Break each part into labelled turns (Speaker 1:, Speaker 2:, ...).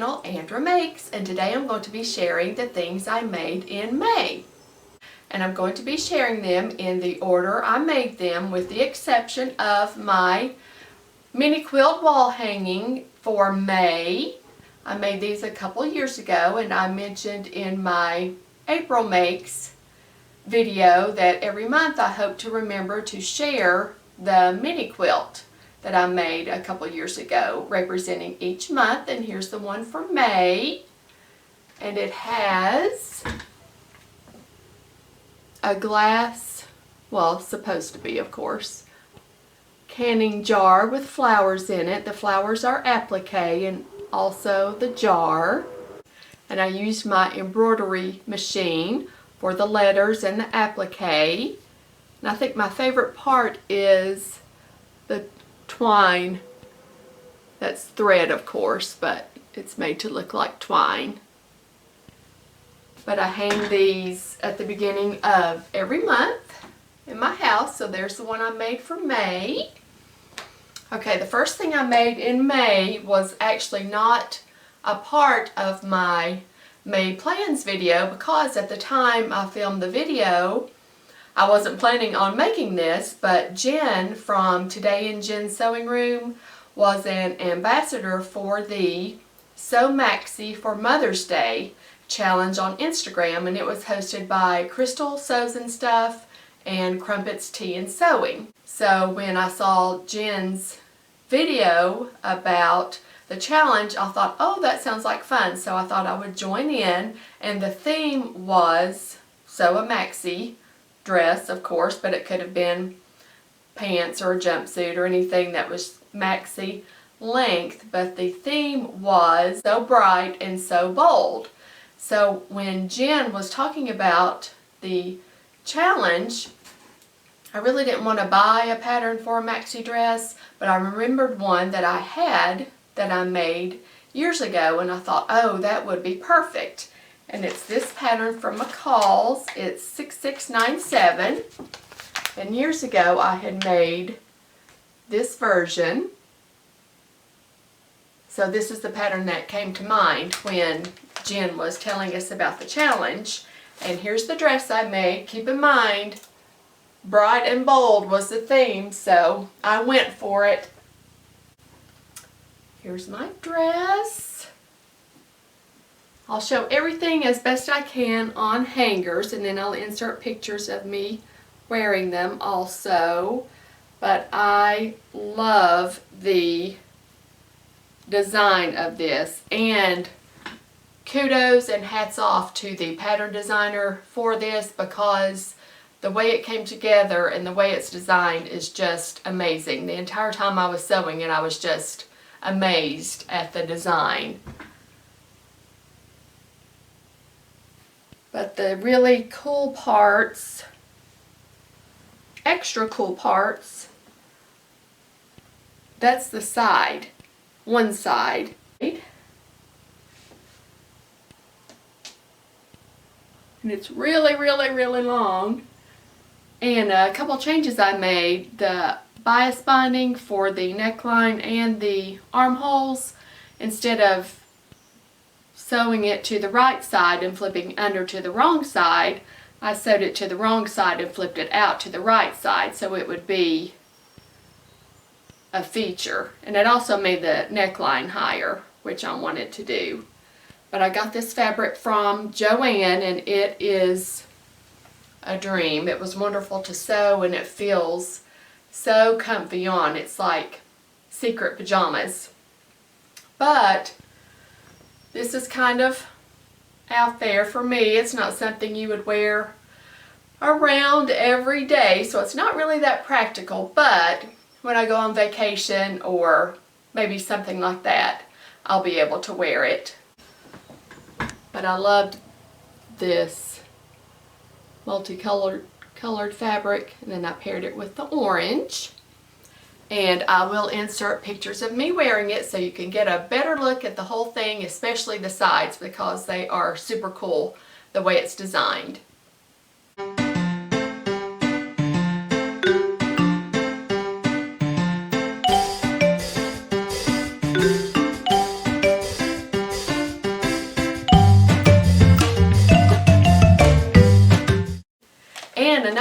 Speaker 1: channel, Andra Makes, and today I'm going to be sharing the things I made in May. And I'm going to be sharing them in the order I made them, with the exception of my mini quilt wall hanging for May. I made these a couple years ago, and I mentioned in my April Makes video that every month I hope to remember to share the mini quilt that I made a couple years ago, representing each month. And here's the one for May, and it has a glass, well, supposed to be, of course, canning jar with flowers in it. The flowers are applique, and also the jar. And I used my embroidery machine for the letters and the applique. And I think my favorite part is the twine. That's thread, of course, but it's made to look like twine. But I hang these at the beginning of every month in my house. So there's the one I made for May. Okay, the first thing I made in May was actually not a part of my May plans video, because at the time I filmed the video I wasn't planning on making this, but Jen from Today in Jen's Sewing Room was an ambassador for the Sew Maxi for Mother's Day challenge on Instagram, and it was hosted by Crystal Sews and Stuff and Crumpets Tea and Sewing. So when I saw Jen's video about the challenge, I thought, oh, that sounds like fun. So I thought I would join in, and the theme was Sew a Maxi dress, of course, but it could have been pants or a jumpsuit or anything that was maxi length, but the theme was so bright and so bold. So when Jen was talking about the challenge, I really didn't want to buy a pattern for a maxi dress, but I remembered one that I had that I made years ago, and I thought, oh, that would be perfect. And it's this pattern from McCall's. It's 6697. And years ago I had made this version. So this is the pattern that came to mind when Jen was telling us about the challenge. And here's the dress I made. Keep in mind, bright and bold was the theme, so I went for it. Here's my dress. I'll show everything as best I can on hangers, and then I'll insert pictures of me wearing them also. But I love the design of this, and kudos and hats off to the pattern designer for this, because the way it came together and the way it's designed is just amazing. The entire time I was sewing it, I was just amazed at the design. But the really cool parts, extra cool parts, that's the side, one side. And it's really, really, really long. And a couple changes I made: the bias binding for the neckline and the armholes, instead of sewing it to the right side and flipping under to the wrong side, I sewed it to the wrong side and flipped it out to the right side, so it would be a feature. And it also made the neckline higher, which I wanted to do. But I got this fabric from Joann, and it is a dream. It was wonderful to sew, and it feels so comfy on. It's like secret pajamas. But this is kind of out there for me. It's not something you would wear around every day, so it's not really that practical. But when I go on vacation or maybe something like that, I'll be able to wear it. But I loved this multicolored fabric, and then I paired it with the orange. And I will insert pictures of me wearing it so you can get a better look at the whole thing, especially the sides, because they are super cool the way it's designed.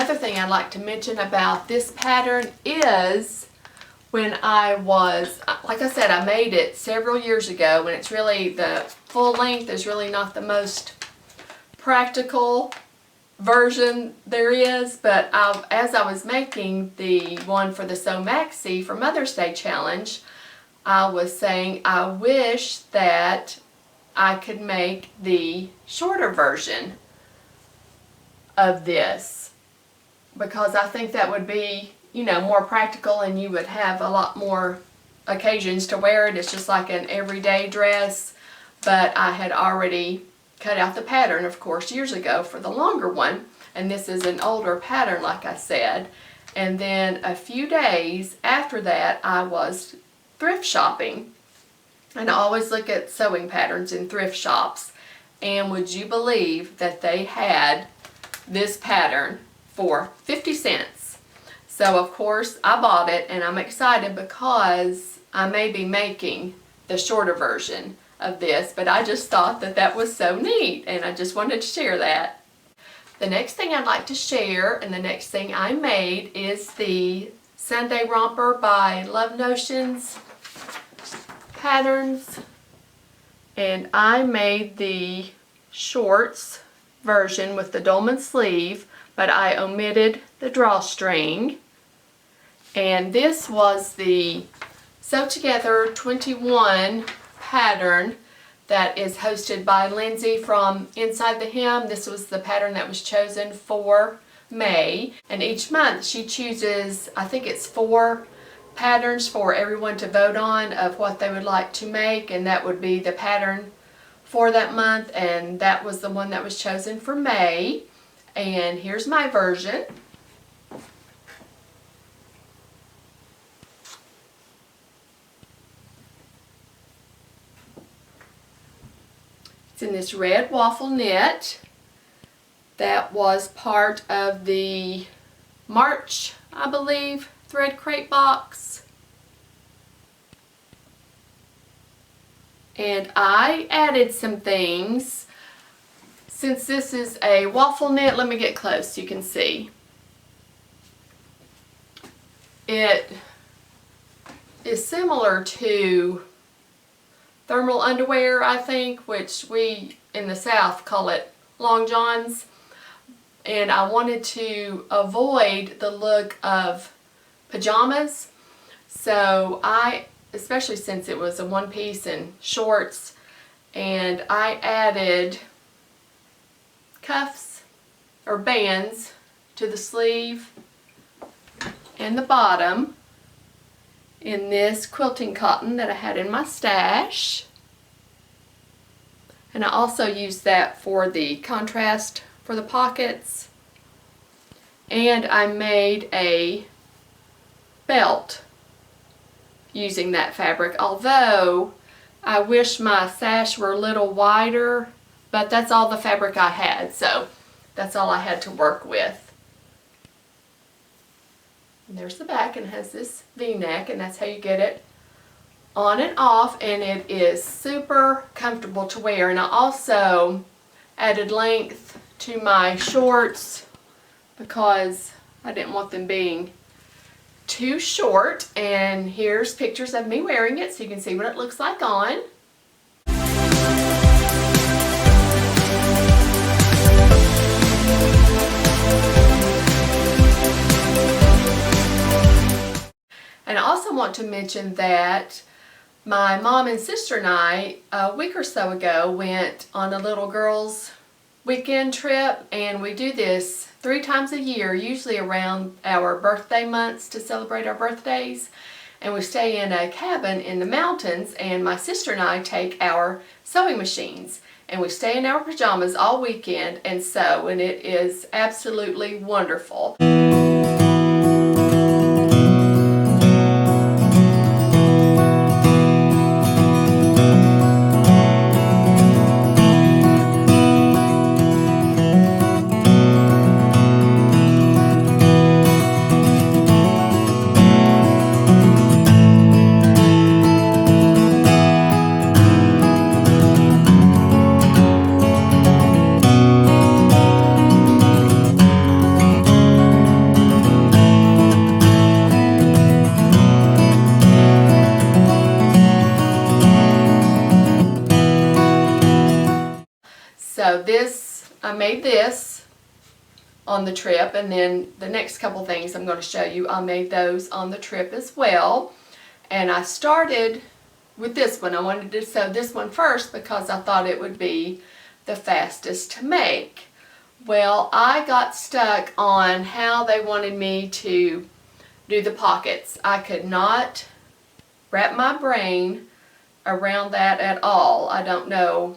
Speaker 1: another thing I'd like to mention about this pattern is when I was, like I said, I made it several years ago, and it's really, the full length is really not the most practical version there is, but as I was making the one for the Sew Maxi for Mother's Day Challenge, I was saying I wish that I could make the shorter version of this, because I think that would be, you know, more practical, and you would have a lot more occasions to wear it. It's just like an everyday dress, but I had already cut out the pattern, of course, years ago for the longer one, and this is an older pattern, like I said. And then a few days after that, I was thrift shopping, and I always look at sewing patterns in thrift shops, and would you believe that they had this pattern for 50 cents? So of course I bought it, and I'm excited because I may be making the shorter version of this, but I just thought that that was so neat, and I just wanted to share that. The next thing I'd like to share, and the next thing I made, is the Sunday Romper by Love Notions patterns, and I made the shorts version with the dolman sleeve, but I omitted the drawstring. And this was the Sew Together 21 pattern that is hosted by Lindsay from Inside the Hem. This was the pattern that was chosen for May, and each month she chooses, I think it's 4 patterns for everyone to vote on of what they would like to make, and that would be the pattern for that month, and that was the one that was chosen for May. And here's my version. It's in this red waffle knit that was part of the March, I believe, thread crate box. And I added some things. Since this is a waffle knit, let me get close so you can see. It is similar to thermal underwear, I think, which we in the South call it long johns. And I wanted to avoid the look of pajamas, so especially since it was a one piece and shorts, and I added cuffs or bands to the sleeve and the bottom in this quilting cotton that I had in my stash. And I also used that for the contrast for the pockets. And I made a belt using that fabric, although I wish my sash were a little wider, but that's all the fabric I had, so that's all I had to work with. And there's the back, and it has this V-neck, and that's how you get it on and off, and it is super comfortable to wear. And I also added length to my shorts because I didn't want them being too short. And here's pictures of me wearing it so you can see what it looks like on. And I also want to mention that my mom and sister and I, a week or so ago, went on a little girls' weekend trip, and we do this 3 times a year, usually around our birthday months to celebrate our birthdays. And we stay in a cabin in the mountains, and my sister and I take our sewing machines, and we stay in our pajamas all weekend and sew, and it is absolutely wonderful. So I made this on the trip, and then the next couple things I'm going to show you, I made those on the trip as well. And I started with this one. I wanted to sew this one first because I thought it would be the fastest to make. Well, I got stuck on how they wanted me to do the pockets. I could not wrap my brain around that at all. I don't know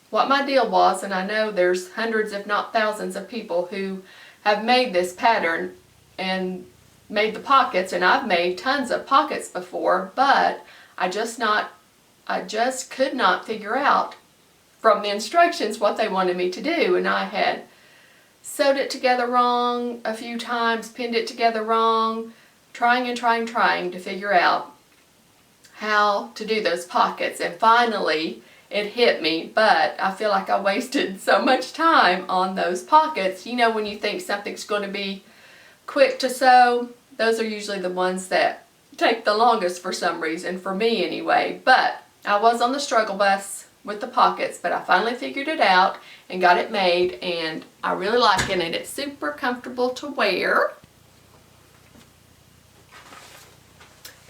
Speaker 1: what my deal was, and I know there's hundreds if not thousands of people who have made this pattern and made the pockets, and I've made tons of pockets before, but I just could not figure out from the instructions what they wanted me to do. And I had sewed it together wrong a few times, pinned it together wrong, trying to figure out how to do those pockets. And finally it hit me, but I feel like I wasted so much time on those pockets. You know, when you think something's going to be quick to sew, those are usually the ones that take the longest for some reason, for me anyway. But I was on the struggle bus with the pockets, but I finally figured it out and got it made, and I really like it, and it's super comfortable to wear.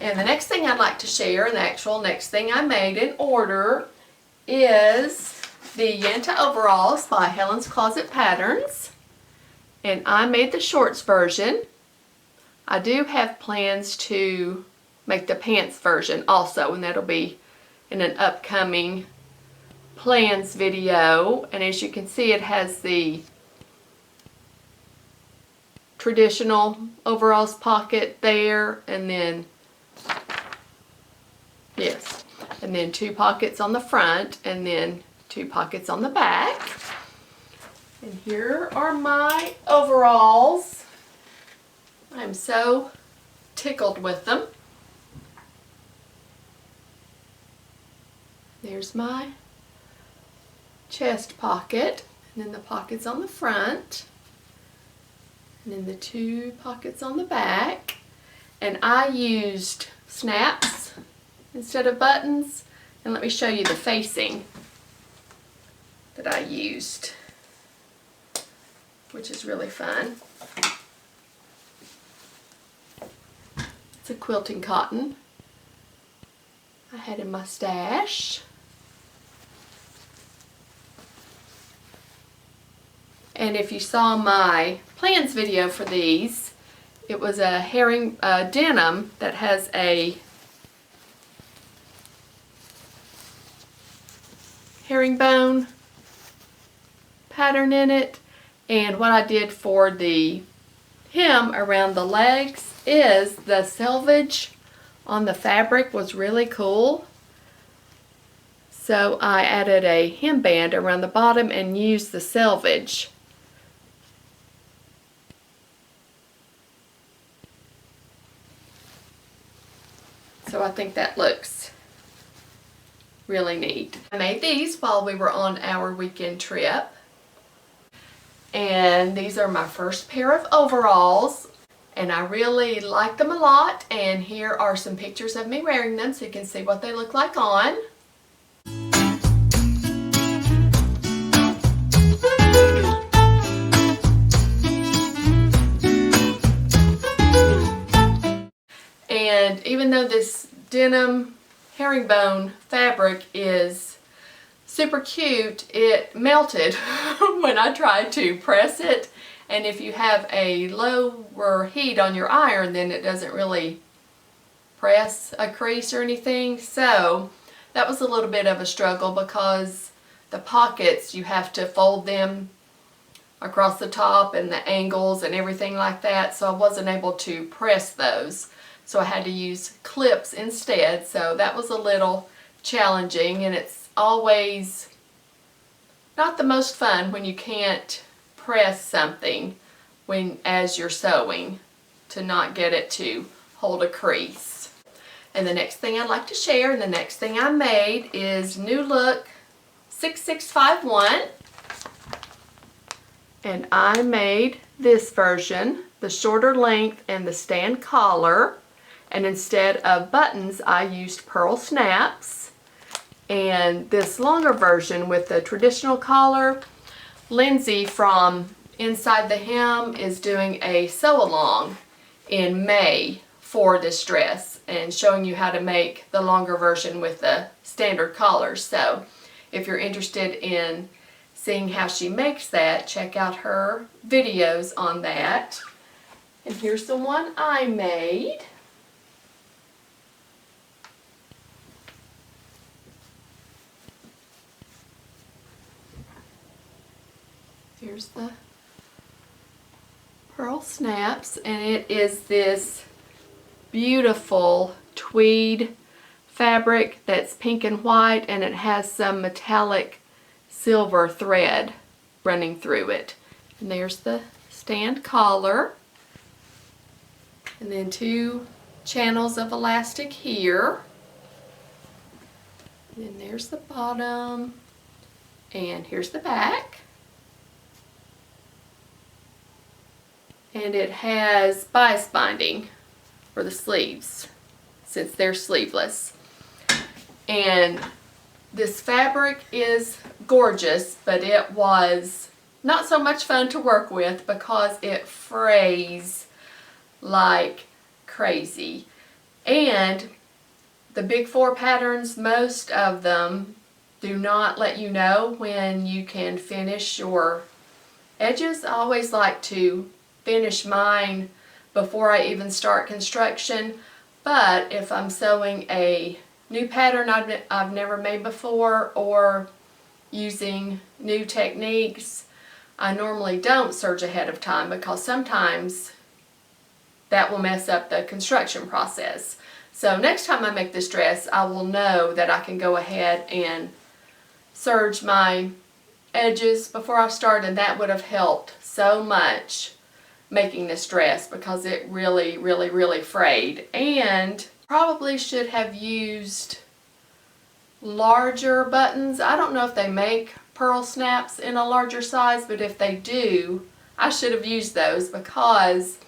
Speaker 1: And the next thing I'd like to share, and the actual next thing I made in order, is the Yenta overalls by Helen's Closet Patterns, and I made the shorts version. I do have plans to make the pants version also, and that'll be in an upcoming plans video. And as you can see, it has the traditional overalls pocket there, and then yes, and then 2 pockets on the front, and then 2 pockets on the back. And here are my overalls. I'm so tickled with them. There's my chest pocket, and then the pockets on the front, and then the 2 pockets on the back. And I used snaps instead of buttons, and let me show you the facing that I used, which is really fun. It's a quilting cotton I had in my stash. And if you saw my plans video for these, it was a denim that has a herringbone pattern in it. And what I did for the hem around the legs is the selvage on the fabric was really cool. So I added a hemband around the bottom and used the selvage. So I think that looks really neat. I made these while we were on our weekend trip. And these are my first pair of overalls, and I really like them a lot. And here are some pictures of me wearing them so you can see what they look like on. And even though this denim herringbone fabric is super cute, it melted when I tried to press it. And if you have a lower heat on your iron, then it doesn't really press a crease or anything. So that was a little bit of a struggle, because the pockets, you have to fold them across the top and the angles and everything like that. So I wasn't able to press those. So I had to use clips instead. So that was a little challenging, and it's always not the most fun when you can't press something as you're sewing, to not get it to hold a crease. And the next thing I'd like to share, and the next thing I made, is New Look 6651. And I made this version, the shorter length and the stand collar. And instead of buttons, I used pearl snaps. And this longer version with the traditional collar, Lindsay from Inside the Hem is doing a sew along in May for this dress and showing you how to make the longer version with the standard collars. So if you're interested in seeing how she makes that, check out her videos on that. And here's the one I made. Here's the pearl snaps, and it is this beautiful tweed fabric that's pink and white, and it has some metallic silver thread running through it. And there's the stand collar, and then 2 channels of elastic here. And then there's the bottom, and here's the back. And it has bias binding for the sleeves since they're sleeveless. And this fabric is gorgeous, but it was not so much fun to work with because it frays like crazy. And the Big 4 patterns, most of them do not let you know when you can finish your edges. I always like to finish mine before I even start construction, but if I'm sewing a new pattern I've never made before or using new techniques, I normally don't serge ahead of time because sometimes that will mess up the construction process. So next time I make this dress, I will know that I can go ahead and serge my edges before I start, and that would have helped so much making this dress because it really frayed. And probably should have used larger buttons. I don't know if they make pearl snaps in a larger size, but if they do, I should have used those because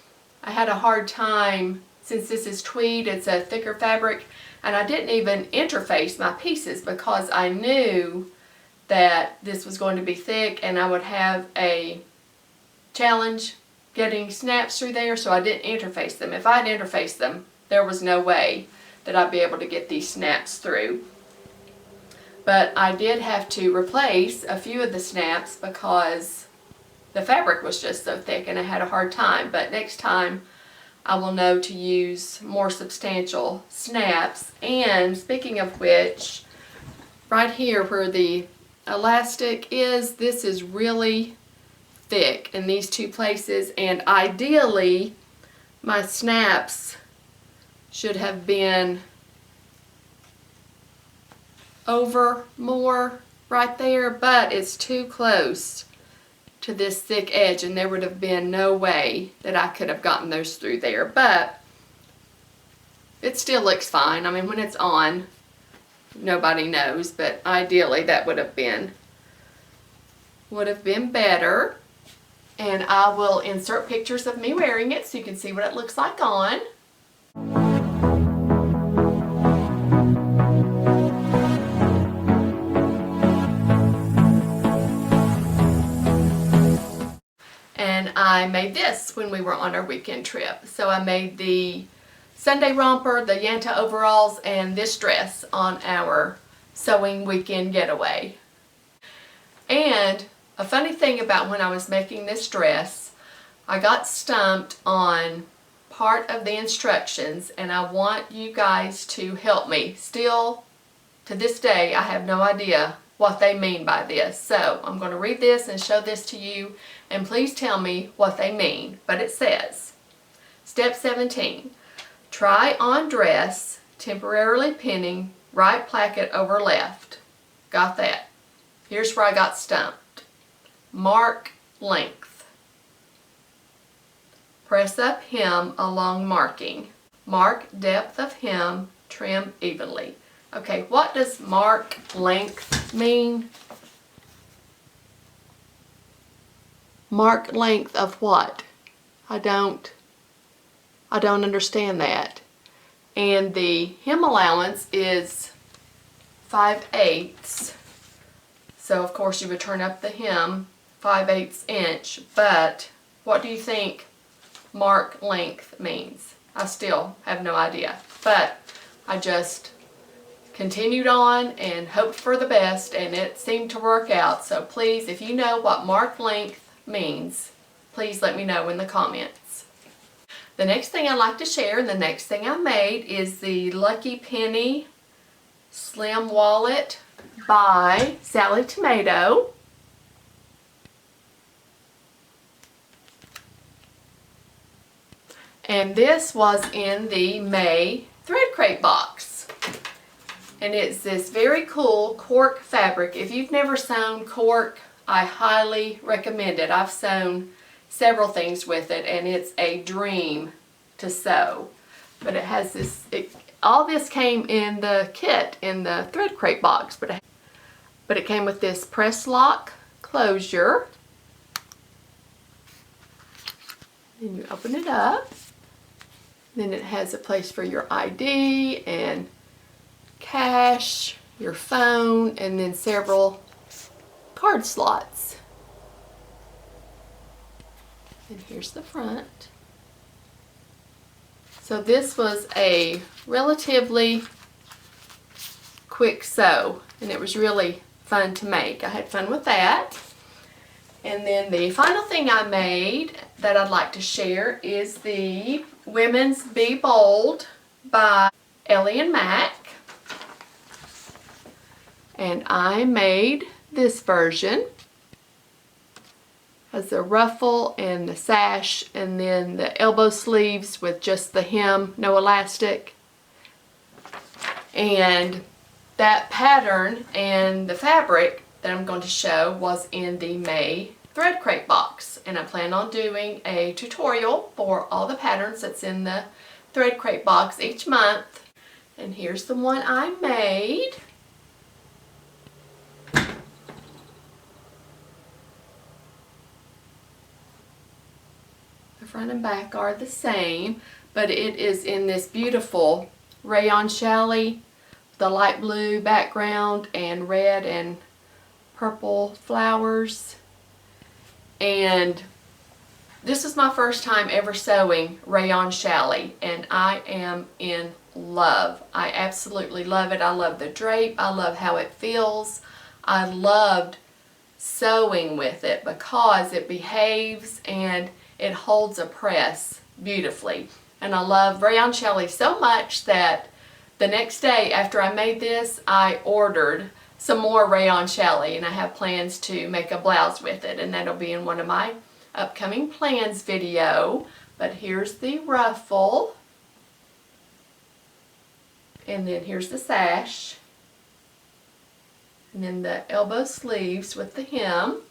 Speaker 1: I had a hard time, since this is tweed, it's a thicker fabric, and I didn't even interface my pieces because I knew that this was going to be thick and I would have a challenge getting snaps through there, so I didn't interface them. If I had interfaced them, there was no way that I'd be able to get these snaps through. But I did have to replace a few of the snaps because the fabric was just so thick and I had a hard time. But next time I will know to use more substantial snaps. And speaking of which, right here where the elastic is, this is really thick in these 2 places, and ideally my snaps should have been over more right there, but it's too close to this thick edge and there would have been no way that I could have gotten those through there. But it still looks fine. I mean, when it's on, nobody knows, but ideally that would have been better. And I will insert pictures of me wearing it so you can see what it looks like on. And I made this when we were on our weekend trip. So I made the Sunday romper, the Yanta overalls, and this dress on our sewing weekend getaway. And a funny thing about when I was making this dress, I got stumped on part of the instructions, and I want you guys to help me. Still, to this day, I have no idea what they mean by this. So I'm going to read this and show this to you, and please tell me what they mean. But it says, Step 17, try on dress, temporarily pinning right placket over left. Got that? Here's where I got stumped. Mark length. Press up hem along marking. Mark depth of hem, trim evenly. Okay, what does mark length mean? Mark length of what? I don't understand that. And the hem allowance is 5/8. So of course you would turn up the hem 5/8 inch, but what do you think mark length means? I still have no idea, but I just continued on and hoped for the best, and it seemed to work out. So please, if you know what mark length means, please let me know in the comments. The next thing I'd like to share, and the next thing I made, is the Lucky Penny Slim Wallet by Sally Tomato. And this was in the May Thread Crate box. And it's this very cool cork fabric. If you've never sewn cork, I highly recommend it. I've sewn several things with it, and it's a dream to sew. But it has this, all this came in the kit in the Thread Crate box, but it came with this press lock closure. And you open it up. Then it has a place for your ID and cash, your phone, and then several card slots. And here's the front. So this was a relatively quick sew, and it was really fun to make. I had fun with that. And then the final thing I made that I'd like to share is the Women's Be Bold by Ellie and Mac. And I made this version. Has the ruffle and the sash, and then the elbow sleeves with just the hem, no elastic. And that pattern and the fabric that I'm going to show was in the May Thread Crate box, and I plan on doing a tutorial for all the patterns that's in the Thread Crate box each month. And here's the one I made. The front and back are the same, but it is in this beautiful rayon challis, the light blue background and red and purple flowers. And this is my first time ever sewing rayon challis, and I am in love. I absolutely love it. I love the drape. I love how it feels. I loved sewing with it because it behaves and it holds a press beautifully. And I love rayon challis so much that the next day after I made this, I ordered some more rayon challis, and I have plans to make a blouse with it, and that'll be in one of my upcoming plans video. But here's the ruffle, and then here's the sash, and then the elbow sleeves with the hem.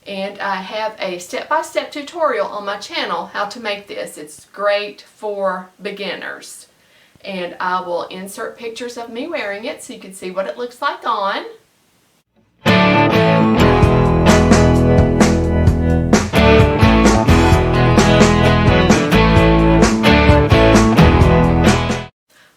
Speaker 1: And I have a step-by-step tutorial on my channel how to make this. It's great for beginners. And I will insert pictures of me wearing it so you can see what it looks like on.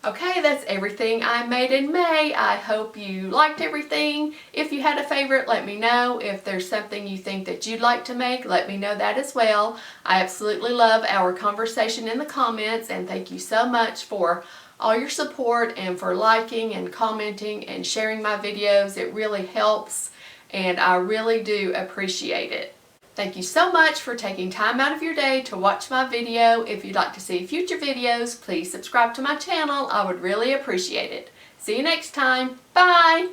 Speaker 1: Okay, that's everything I made in May. I hope you liked everything. If you had a favorite, let me know. If there's something you think that you'd like to make, let me know that as well. I absolutely love our conversation in the comments, and thank you so much for all your support and for liking and commenting and sharing my videos. It really helps, and I really do appreciate it. Thank you so much for taking time out of your day to watch my video. If you'd like to see future videos, please subscribe to my channel. I would really appreciate it. See you next time. Bye!